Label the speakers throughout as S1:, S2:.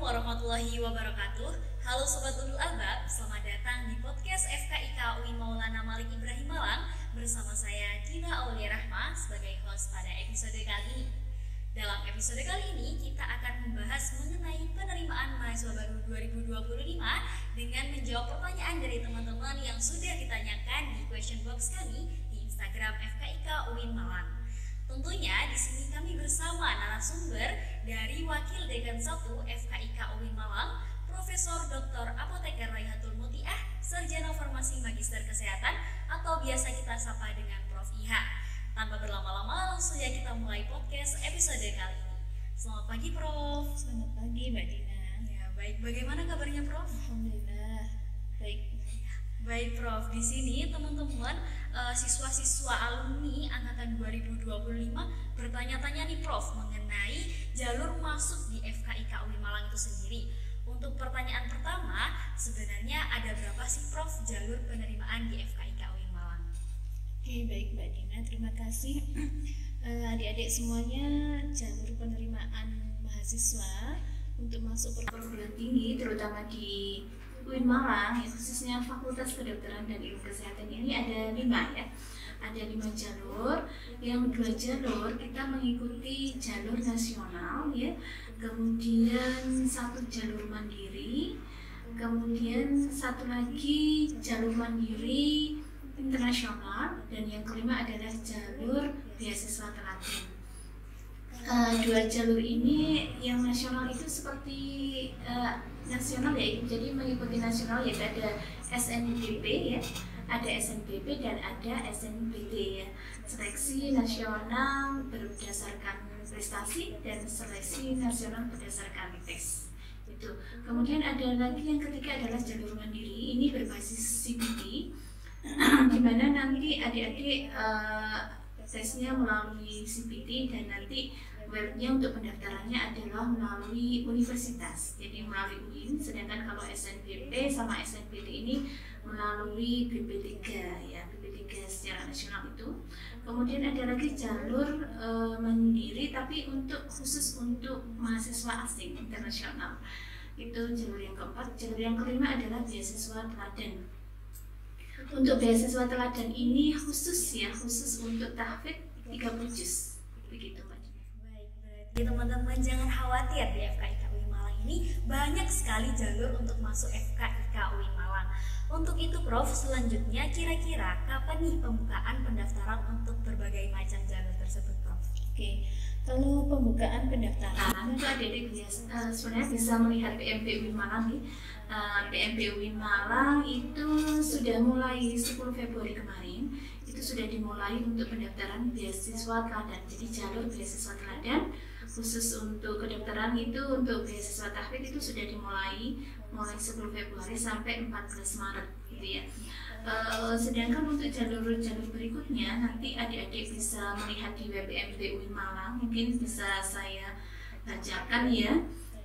S1: warahmatullahi wabarakatuh. Halo Sobat Undul Albab, selamat datang di podcast FKIK UIN Maulana Malik Ibrahim Malang bersama saya Dina Aulia Rahma sebagai host pada episode kali ini. Dalam episode kali ini kita akan membahas mengenai penerimaan mahasiswa baru 2025 dengan menjawab pertanyaan dari teman-teman yang sudah ditanyakan di question box kami di Instagram FKIK UIN Malang. Tentunya di sini kami bersama narasumber dari Wakil Dekan 1 FKIK UIN Malang, Profesor Dr. Apoteker Raihatul Mutiah, Sarjana Farmasi Magister Kesehatan atau biasa kita sapa dengan Prof. Iha. Tanpa berlama-lama langsung ya kita mulai podcast episode kali ini. Selamat pagi Prof.
S2: Selamat pagi Mbak Dina.
S1: Ya baik, bagaimana kabarnya Prof?
S2: Alhamdulillah baik.
S1: Baik Prof, di sini teman-teman siswa-siswa alumni angkatan 2025 bertanya-tanya nih Prof mengenai jalur masuk di FKIK UIN Malang itu sendiri. Untuk pertanyaan pertama, sebenarnya ada berapa sih Prof jalur penerimaan di FKIK UIN Malang?
S2: Oke, baik Mbak Dina, terima kasih. Adik-adik semuanya, jalur penerimaan mahasiswa untuk masuk perguruan tinggi terutama di UIN Malang, khususnya Fakultas Kedokteran dan Ilmu Kesehatan ini ada 5 ya. Ada 5 jalur. Yang 2 jalur kita mengikuti jalur nasional ya. Kemudian 1 jalur mandiri. Kemudian 1 lagi jalur mandiri internasional, dan yang kelima adalah jalur beasiswa teladan. 2 jalur ini yang nasional itu seperti nasional ya, jadi mengikuti nasional yaitu ada SNBP ya, ada SNBP dan ada SNBT ya. Seleksi nasional berdasarkan prestasi dan seleksi nasional berdasarkan tes. Itu. Kemudian ada lagi yang ketiga adalah jalur mandiri, ini berbasis CPT, di mana nanti adik-adik tesnya melalui CPT dan nanti webnya untuk pendaftarannya adalah melalui universitas, jadi melalui UIN. Sedangkan kalau SNBP sama SNBT ini melalui BP3 ya, BP3 secara nasional itu. Kemudian ada lagi jalur mandiri tapi khusus untuk mahasiswa asing internasional, itu jalur yang keempat. Jalur yang kelima adalah beasiswa teladan. Untuk beasiswa teladan ini khusus untuk tahfidz 30 juz begitu Mbak.
S1: Baik, berarti teman-teman jangan khawatir, di FKIK UIN Malang ini banyak sekali jalur untuk masuk FKIK UIN Malang. Untuk itu Prof, selanjutnya kira-kira kapan nih pembukaan pendaftaran untuk berbagai macam jalur tersebut Prof?
S2: Oke, kalau pembukaan pendaftaran
S1: itu adik-adik sebenarnya bisa melihat PMP UIN Malang nih. PMP UIN Malang itu sudah mulai 10 Februari kemarin, itu sudah dimulai untuk pendaftaran beasiswa teladan. Jadi jalur beasiswa teladan khusus untuk kedokteran itu, untuk beasiswa tahfidz itu sudah mulai 10 Februari sampai 14 Maret gitu ya. Sedangkan untuk jalur-jalur berikutnya nanti adik-adik bisa melihat di web PMP UIN Malang, mungkin bisa saya bacakan ya.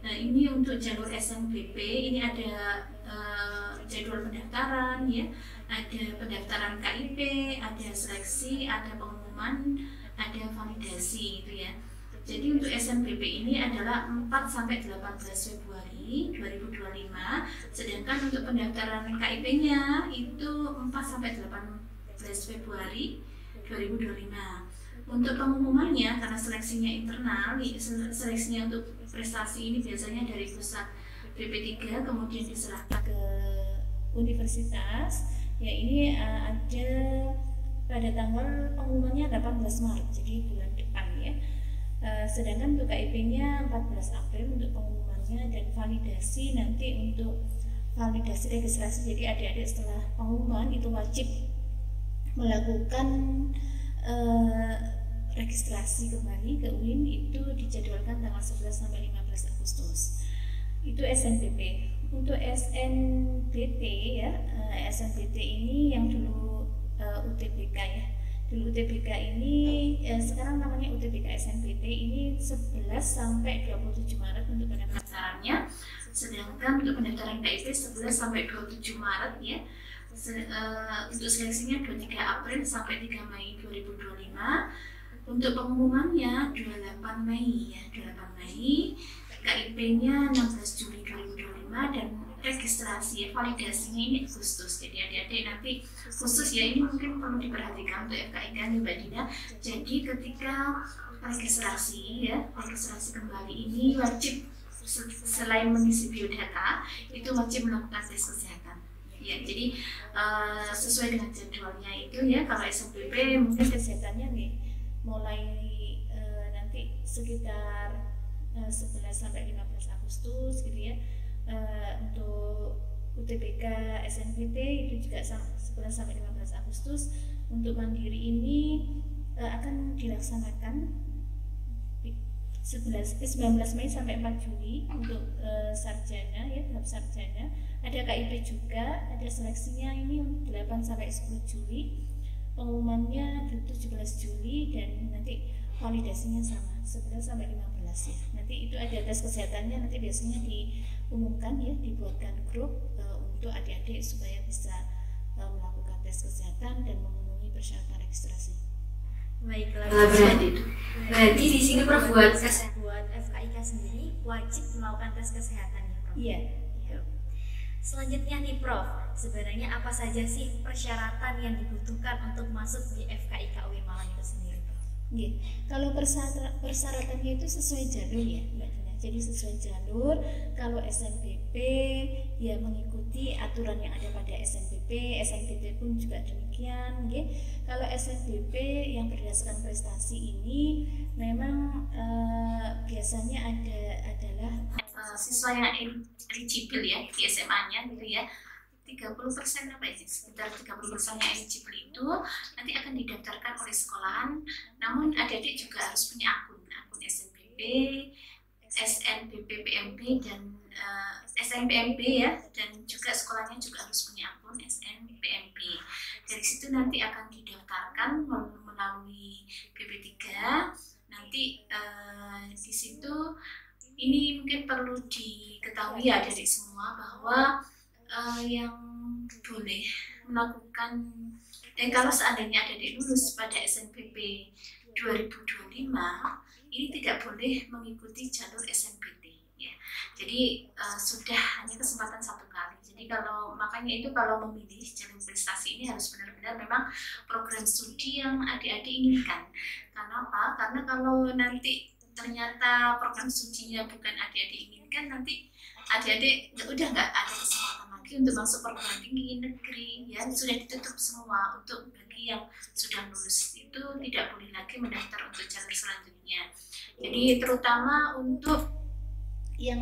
S1: Nah, ini untuk jalur SNBP ini ada jadwal pendaftaran ya, ada pendaftaran KIP, ada seleksi, ada pengumuman, ada validasi gitu ya. Jadi untuk SNBP ini adalah 4 sampai 18 Februari 2025, sedangkan untuk pendaftaran KIP-nya itu 4 sampai 18 Februari 2025. Untuk pengumumannya, karena seleksinya internal, seleksinya untuk prestasi ini biasanya dari pusat BP3 kemudian diserahkan
S2: ke universitas ya, ini ada pada tanggal pengumumannya 18 Maret, jadi bulan depan ya. Sedangkan untuk KIP-nya 14 April untuk pengumumannya, dan validasi nanti untuk validasi registrasi. Jadi adik-adik setelah pengumuman itu wajib melakukan registrasi kembali ke UIN, itu dijadwalkan tanggal 11 sampai 15 Agustus. Itu SNBP. Untuk SNBT ya, SNBT ini yang dulu UTBK ya. Dulu UTBK ini sekarang namanya UTBK SNBT, ini 11 sampai 27 Maret untuk pendaftarannya. Sedangkan untuk pendaftaran KIP 11 sampai 27 Maret ya. Untuk seleksinya 23 April sampai 3 Mei 2025. Untuk pengumumannya 28 Mei ya, 28 Mei. KIP-nya 16 Juli
S1: dan registrasi validasinya ini Agustus. Jadi adik-adik nanti khusus ya, ini mungkin perlu diperhatikan untuk FKIK nih Mbak Dina. Jadi ketika registrasi kembali ini wajib selain mengisi biodata itu wajib melakukan tes kesehatan. Ya, jadi sesuai dengan jadwalnya itu ya, kalau SNPP mungkin
S2: kesehatannya nih mulai nanti sekitar 11 sampai 15 Agustus gitu ya. Untuk UTBK SNPT itu juga 11 sampai 15 Agustus. Untuk mandiri ini akan dilaksanakan 19 Mei sampai 4 Juli untuk sarjana ya, tahap sarjana. Ada KIP juga, ada seleksinya ini 8 sampai 10 Juli. Pengumumannya 17 Juli dan nanti validasinya sama 11 sampai 15 ya. Nanti itu ada tes kesehatannya, nanti biasanya diumumkan ya, dibuatkan grup untuk adik-adik supaya bisa melakukan tes kesehatan dan memenuhi persyaratan registrasi.
S3: Baiklah, berarti di sini Prof buat FKIK sendiri wajib melakukan tes kesehatan ya Prof?
S2: Iya.
S3: Selanjutnya nih Prof, sebenarnya apa saja sih persyaratan yang dibutuhkan untuk masuk di FKIK UIN Malang itu sendiri Prof?
S2: Kalau persyaratannya itu sesuai jalur ya Mbak Dina. Jadi sesuai jalur, kalau SNPP ya mengikuti aturan yang ada pada SNPP, SNPT pun juga demikian. Kalau SNPP yang berdasarkan prestasi ini memang biasanya adalah
S1: siswa yang eligible ya di SMA-nya gitu ya, 30% apa ya, sekitar 30% yang eligible itu nanti akan didaftarkan oleh sekolahan. Namun adik-adik juga harus punya akun SNPP, SNPP PMP dan SNPMP ya, dan juga sekolahnya juga harus punya akun SNPMP. Dari situ nanti akan didaftarkan melalui BP3. Nanti di situ ini mungkin perlu diketahui ya dari semua bahwa yang boleh melakukan kalau seandainya adik lulus pada SNPP 2025 ini tidak boleh mengikuti jalur SNPT ya. Jadi sudah hanya kesempatan satu kali. Jadi makanya itu kalau memilih jalur prestasi ini harus benar-benar memang program studi yang adik-adik inginkan. Karena apa? Karena kalau nanti ternyata program studinya bukan adik-adik inginkan, nanti adik-adik udah nggak ada kesempatan lagi untuk masuk perguruan tinggi negeri ya, sudah ditutup semua. Untuk bagi yang sudah lulus itu tidak boleh lagi mendaftar untuk jalur selanjutnya. Jadi terutama untuk
S2: yang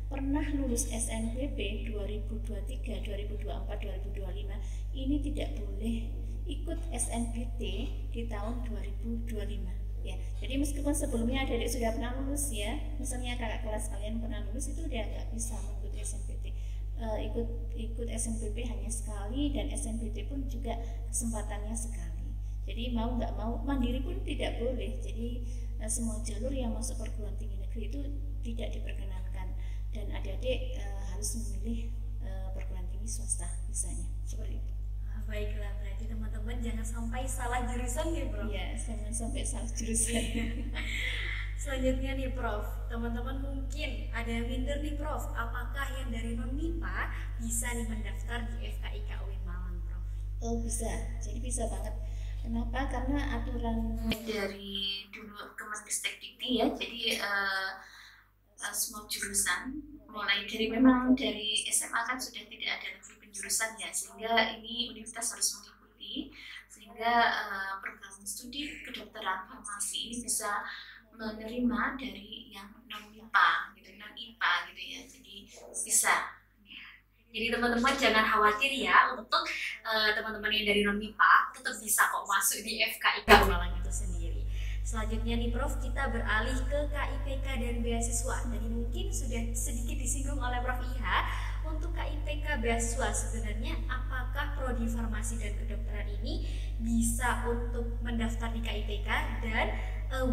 S2: pernah lulus SNPP 2023, 2024, 2025 ini tidak boleh ikut SNPT di tahun 2025 ya. Jadi meskipun sebelumnya adik-adik sudah pernah lulus ya, misalnya kakak kelas kalian pernah lulus, itu udah nggak bisa mengikuti SNPT. Ikut SNPP hanya sekali, dan SNPT pun juga kesempatannya sekali. Jadi mau nggak mau mandiri pun tidak boleh. Jadi semua jalur yang masuk perguruan tinggi negeri itu tidak diperkenankan, dan adik-adik harus memilih perguruan tinggi swasta misalnya seperti itu.
S3: Baiklah, berarti teman-teman jangan sampai salah jurusan ya Prof?
S2: Iya, jangan sampai salah jurusan.
S3: Selanjutnya nih Prof, teman-teman mungkin ada yang minder nih Prof, apakah yang dari non-MIPA bisa nih mendaftar di FKIK UIN Malang Prof?
S2: Oh bisa, jadi bisa banget. Kenapa? Karena aturan
S1: dari dulu Kemendikbud ya, jadi semua jurusan mulai dari memang dari SMA kan sudah tidak ada lagi penjurusan ya, sehingga ini universitas harus mengikuti, sehingga program studi kedokteran farmasi ini bisa menerima dari yang non MIPA gitu, non IPA gitu ya, jadi bisa.
S3: Jadi teman-teman jangan khawatir ya, untuk teman-teman yang dari non MIPA tetap bisa kok masuk di FKIK Malang itu sendiri. Selanjutnya nih Prof, kita beralih ke KIPK dan beasiswa. Tadi mungkin sudah sedikit disinggung oleh Prof Iha. Untuk KIPK beasiswa sebenarnya apakah prodi farmasi dan kedokteran ini bisa untuk mendaftar di KIPK, dan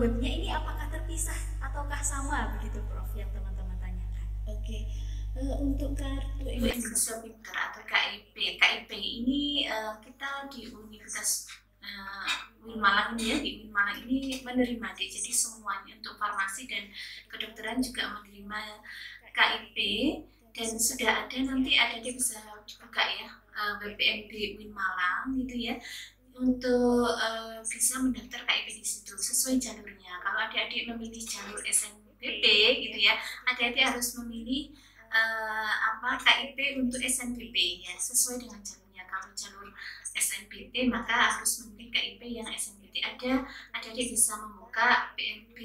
S3: webnya ini apakah terpisah ataukah sama begitu Prof yang teman-teman tanyakan?
S2: Oke. Untuk kartu
S1: Indonesia Pintar atau KIP ini kita di Universitas UIN Malang ini ya, di UIN Malang ini menerima jadi semuanya untuk farmasi dan kedokteran juga menerima KIP dan sudah ada, nanti adik-adik bisa buka ya BPMB UIN Malang gitu ya, untuk bisa mendaftar KIP di situ sesuai jalurnya. Kalau adik-adik memilih jalur SNBP gitu ya, adik-adik harus memilih KIP untuk SNBP ya, sesuai dengan jalurnya. Kalau jalur SNBP maka harus memilih KIP yang SNBP. Adik-adik bisa membuka PMB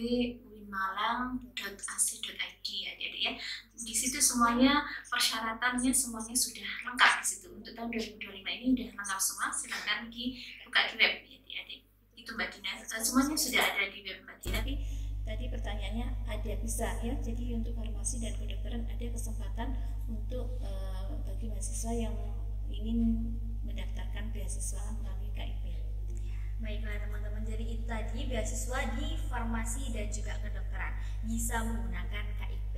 S1: winmalang.ac.id adik-adik ya. Di situ semuanya persyaratannya semuanya sudah lengkap di situ. Untuk tahun 2025 ini sudah lengkap semua. Silakan dibuka di web ya adik-adik. Itu Mbak Dina, semuanya sudah ada di web Mbak Dina.
S2: Tapi tadi pertanyaannya ada bisa ya. Jadi untuk farmasi dan kedokteran ada kesempatan untuk bagi mahasiswa yang ingin mendaftarkan beasiswa melalui KIP.
S3: Baiklah teman-teman, jadi itu tadi beasiswa di farmasi dan juga kedokteran bisa menggunakan KIP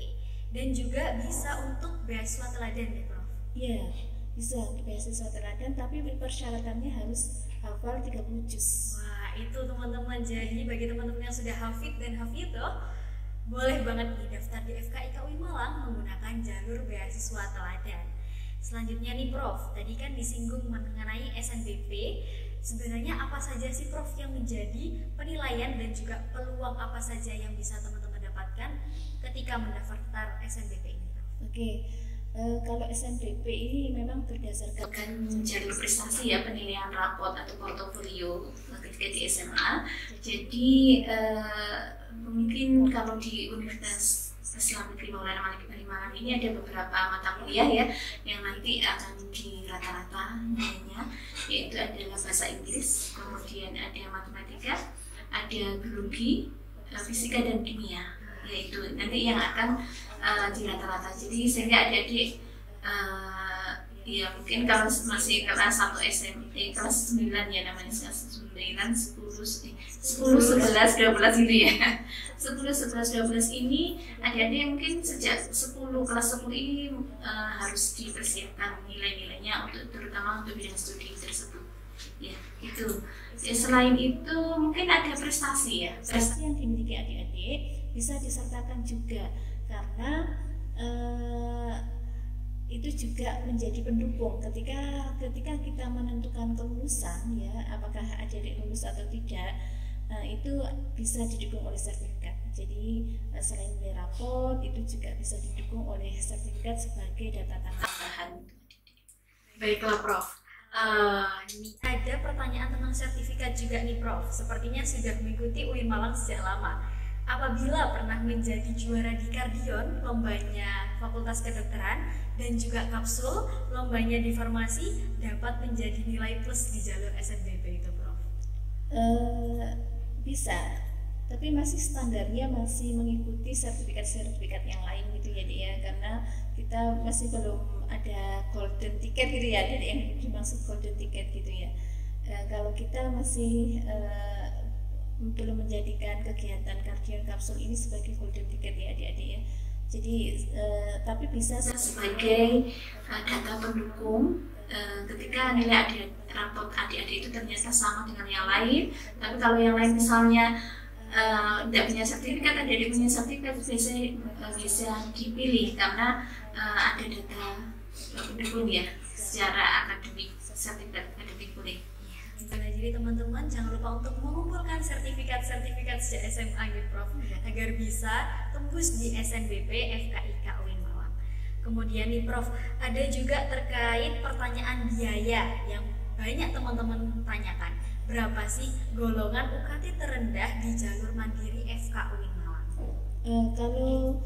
S3: dan juga bisa untuk beasiswa teladan ya Prof?
S2: Iya, bisa beasiswa teladan tapi persyaratannya harus hafal 30 juz.
S3: Wah itu teman-teman, jadi bagi teman-teman yang sudah hafid dan hafidhoh boleh banget nih daftar di FKIK UIN Malang menggunakan jalur beasiswa teladan. Selanjutnya nih Prof, tadi kan disinggung mengenai SNBP. Sebenarnya apa saja sih Prof yang menjadi penilaian dan juga peluang apa saja yang bisa teman-teman dapatkan ketika mendaftar SNBP ini Prof?
S2: Oke, kalau SNBP ini memang berdasarkan
S1: jalur prestasi ya, penilaian raport atau portofolio ketika di SMA. Jadi mungkin kalau di Universitas Islam Negeri Maulana Malik Ibn Malang ini ada beberapa mata kuliah ya yang nanti akan di rata-rata nilainya, yaitu adalah bahasa Inggris, kemudian ada matematika, ada biologi, fisika dan kimia, yaitu nanti yang akan di rata-rata. Jadi sehingga adik-adik ya mungkin kalau masih kelas 1 SMP, kelas 9 ya namanya, kelas 9, 10, 11, 12 gitu ya. 10, 11, 12 ini adik-adik mungkin sejak 10, kelas 10 ini harus dipersiapkan nilai-nilainya untuk terutama untuk bidang studi tersebut. Ya, itu. Ya, selain itu mungkin ada prestasi ya.
S2: Prestasi yang dimiliki adik-adik bisa disertakan juga karena itu juga menjadi pendukung ketika kita menentukan kelulusan ya, apakah adik-adik lulus atau tidak, itu bisa didukung oleh sertifikat. Jadi selain dari raport itu juga bisa didukung oleh sertifikat sebagai data tambahan.
S3: Baiklah Prof, ini ada pertanyaan tentang sertifikat juga nih Prof. Sepertinya sudah mengikuti UIN Malang sejak lama. Apabila pernah menjadi juara di Kardion, lombanya Fakultas Kedokteran, dan juga kapsul, lombanya di farmasi, dapat menjadi nilai plus di jalur SNBP itu Prof?
S2: Bisa, tapi masih standarnya masih mengikuti sertifikat yang lain gitu ya dia, karena kita masih belum ada golden ticket gitu ya, ada yang dimaksud golden ticket gitu ya. Kalau kita masih belum menjadikan kegiatan Kardion kapsul ini sebagai golden ticket ya adik-adik ya. Jadi tapi bisa
S1: sebagai data pendukung ketika nilai raport adik-adik itu ternyata sama dengan yang lain, tapi kalau yang lain misalnya tidak punya sertifikat, adik-adik punya sertifikat, bisa dipilih karena ada data pendukung ya secara akademik, sertifikat akademik boleh.
S3: Nah, jadi teman-teman jangan lupa untuk mengumpulkan sertifikat sejak SMA gitu Prof, agar bisa tembus di SNBP FKIK UIN Malang. Kemudian nih Prof, ada juga terkait pertanyaan biaya yang banyak teman-teman tanyakan. Berapa sih golongan UKT terendah di jalur mandiri FK UIN Malang?
S2: Kalau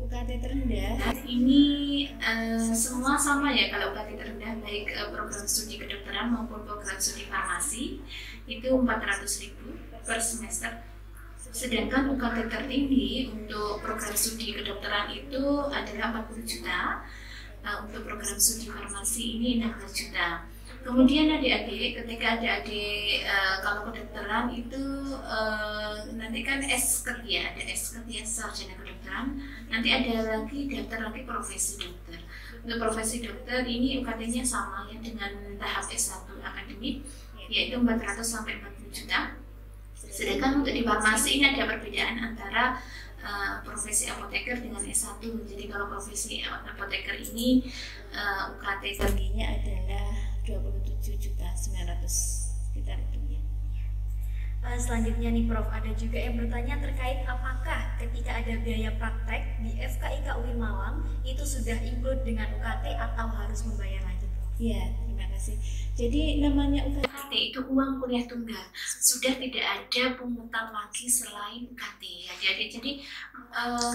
S2: UKT terendah
S1: ini semua sama ya. Kalau UKT terendah baik program studi kedokteran maupun program studi farmasi itu 400.000 per semester. Sedangkan UKT tertinggi untuk program studi kedokteran itu adalah 40 juta. Untuk program studi farmasi ini 16 juta. Kemudian adik-adik, ketika adik-adik kalau kedokteran itu nanti kan S-Ket ya, ada S-Ket ya, sarjana kedokteran. Nanti ada lagi daftar lagi profesi dokter. Untuk profesi dokter ini UKT-nya sama ya dengan tahap S1 akademik, yaitu 400 sampai 40 juta. Sedangkan untuk di farmasi ini ada perbedaan antara profesi apoteker dengan S1. Jadi kalau profesi apoteker ini UKT
S2: tingginya adalah 27.900.000 sekitar itu ya.
S3: Selanjutnya nih Prof, ada juga yang bertanya terkait apakah ketika ada biaya praktek di FKIK UIN Malang itu sudah include dengan UKT atau harus membayar lagi, Prof?
S2: Iya, terima kasih. Jadi namanya
S1: UKT itu uang kuliah tunggal, sudah tidak ada pungutan lagi selain UKT ya. Jadi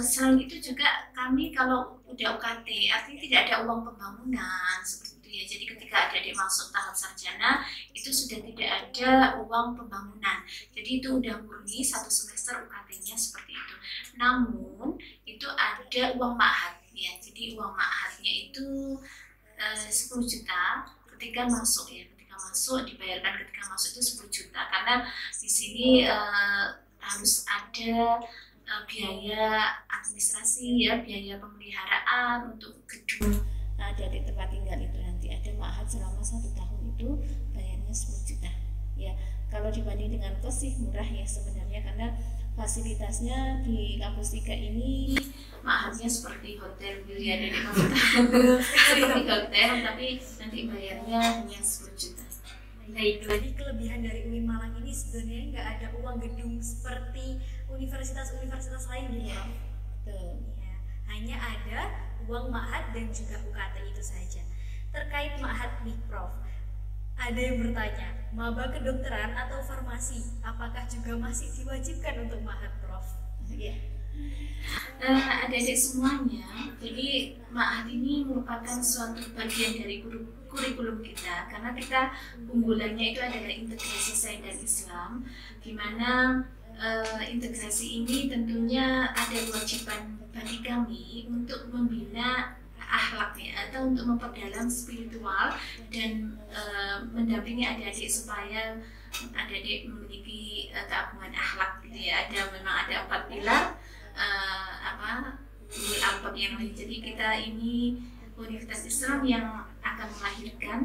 S1: selain itu juga kami kalau udah UKT artinya tidak ada uang pembangunan seperti itu ya. Jadi ketika adik-adik masuk tahap sarjana itu sudah tidak ada uang pembangunan. Jadi itu udah murni satu semester UKT-nya seperti itu. Namun itu ada uang ma'had ya. Jadi uang ma'hadnya itu 10 juta ketika masuk ya. Ketika masuk dibayarkan ketika masuk itu 10 juta karena di sini harus ada biaya administrasi ya, biaya pemeliharaan untuk gedung.
S2: Nah, dari tempat tinggal itu nanti ada ma'had selama 1 tahun itu bayarnya 10 juta ya. Kalau dibanding dengan kos sih murah ya sebenarnya, karena fasilitasnya di kampus 3 ini
S1: ma'hadnya seperti hotel ya, dari seperti hotel tapi nanti bayarnya hanya 10 juta.
S3: Baik, jadi kelebihan dari UIN Malang ini sebenarnya nggak ada uang gedung seperti universitas-universitas lain gitu ya. Ya, hanya ada uang ma'had dan juga UKT itu saja. Terkait ma'had nih Prof, ada yang bertanya, maba kedokteran atau farmasi, apakah juga masih diwajibkan untuk ma'had, Prof?
S2: Ya.
S1: Adik-adik semuanya, jadi ma'had ini merupakan suatu bagian dari kurikulum kita, karena kita unggulannya itu adalah integrasi sains dan Islam, di mana integrasi ini tentunya ada kewajiban bagi kami untuk membina akhlaknya atau untuk memperdalam spiritual dan mendampingi adik-adik supaya adik-adik memiliki keagungan akhlak gitu ya. Memang ada 4 pilar ulul albab yang lain. Jadi kita ini Universitas Islam yang akan melahirkan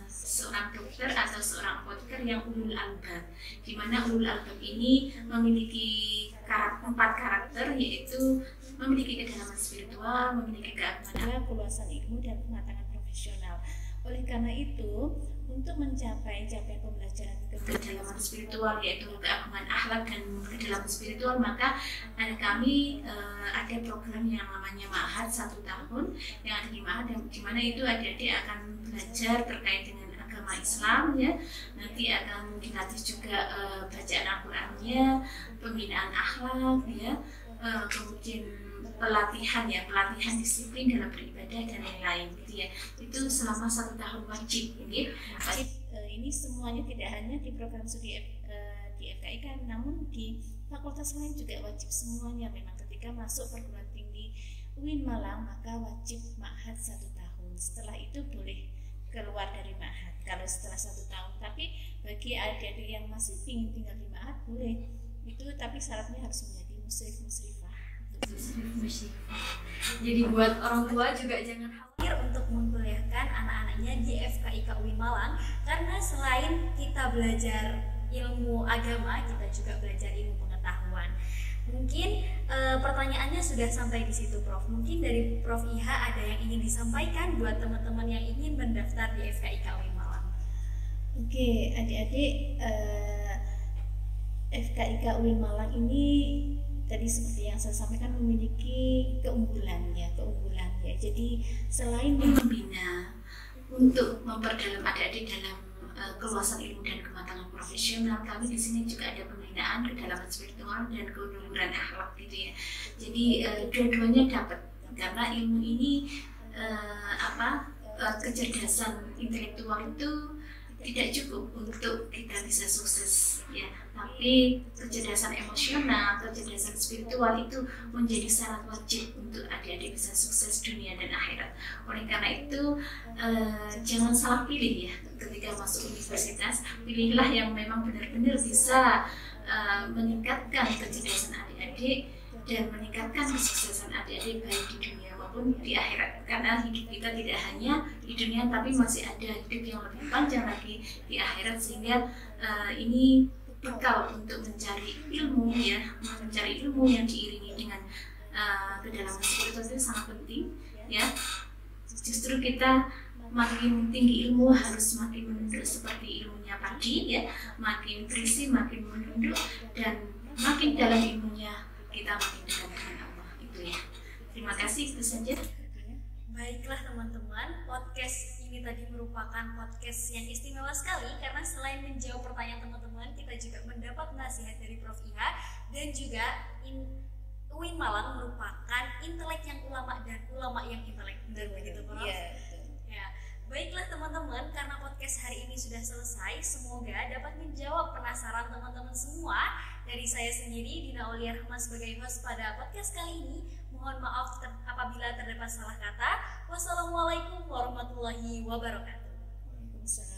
S1: seorang dokter atau seorang apoteker yang ulul albab, di mana ulul albab ini memiliki 4 karakter, yaitu memiliki kedalaman spiritual, memiliki keagungan,
S2: keluasan ilmu dan kematangan profesional. Oleh karena itu, untuk mencapai capaian pembelajaran
S1: kedalaman spiritual, yaitu keagungan akhlak dan kedalaman spiritual, maka kami ada program yang namanya ma'had 1 tahun yang ada di ma'had, di mana itu adik-adik akan belajar terkait dengan agama Islam ya. Nanti akan dilatih juga bacaan Al-Qur'annya, pembinaan akhlak ya, kemudian pelatihan disiplin dalam beribadah dan lain-lain gitu ya. Itu selama 1 tahun wajib gitu.
S2: Ini semuanya tidak hanya di program studi di FKIK, namun di fakultas lain juga wajib semuanya. Memang ketika masuk perguruan tinggi UIN Malang maka wajib ma'had 1 tahun. Setelah itu boleh keluar dari ma'had kalau setelah 1 tahun. Tapi bagi adik-adik yang masih ingin tinggal di ma'had boleh itu, tapi syaratnya harus menjadi musyrifah.
S3: Jadi buat orang tua juga jangan khawatir untuk mengkuliahkan anak-anaknya di FKIK UIN Malang, karena selain kita belajar ilmu agama, kita juga belajar ilmu pengetahuan. Mungkin pertanyaannya sudah sampai di situ, Prof. Mungkin dari Prof Iha ada yang ingin disampaikan buat teman-teman yang ingin mendaftar di FKIK UIN Malang.
S2: Oke, adik-adik, FKIK UIN Malang ini tadi seperti yang saya sampaikan memiliki keunggulan ya. Jadi selain membina untuk memperdalam adik-adik dalam keluasan ilmu dan kematangan profesional, kami di sini juga ada pembinaan kedalaman spiritual dan keluhuran akhlak gitu ya. Jadi dua-duanya dapat, karena ilmu ini kecerdasan intelektual itu tidak cukup untuk kita bisa sukses ya, tapi kecerdasan emosional, kecerdasan spiritual itu menjadi syarat wajib untuk adik-adik bisa sukses dunia dan akhirat. Oleh karena itu jangan salah pilih ya, ketika masuk universitas pilihlah yang memang benar-benar bisa meningkatkan kecerdasan adik-adik dan meningkatkan kesuksesan adik-adik baik di dunia maupun di akhirat, karena hidup kita tidak hanya di dunia tapi masih ada hidup yang lebih panjang lagi di akhirat, sehingga ini
S1: bekal untuk mencari ilmu ya, mencari ilmu yang diiringi dengan kedalaman spiritual itu sangat penting ya. Justru kita makin tinggi ilmu harus makin menunduk seperti ilmunya padi ya, makin berisi makin menunduk, dan makin dalam ilmunya kita makin dekat dengan Allah itu ya. Terima kasih, itu saja.
S3: Baiklah teman-teman, podcast ini tadi merupakan podcast yang istimewa sekali karena selain menjawab pertanyaan teman-teman, kita juga mendapat nasihat dari Prof. Iha, dan juga UIN Malang merupakan intelek yang ulama dan ulama yang intelek. Benar begitu, Prof?
S2: Iya.
S3: Ya, baiklah teman-teman, karena podcast hari ini sudah selesai, semoga dapat menjawab penasaran teman-teman semua. Dari saya sendiri, Dina Aulia Rahma sebagai host pada podcast kali ini. Mohon maaf apabila terdapat salah kata. Wassalamualaikum warahmatullahi wabarakatuh.
S2: Waalaikumsalam.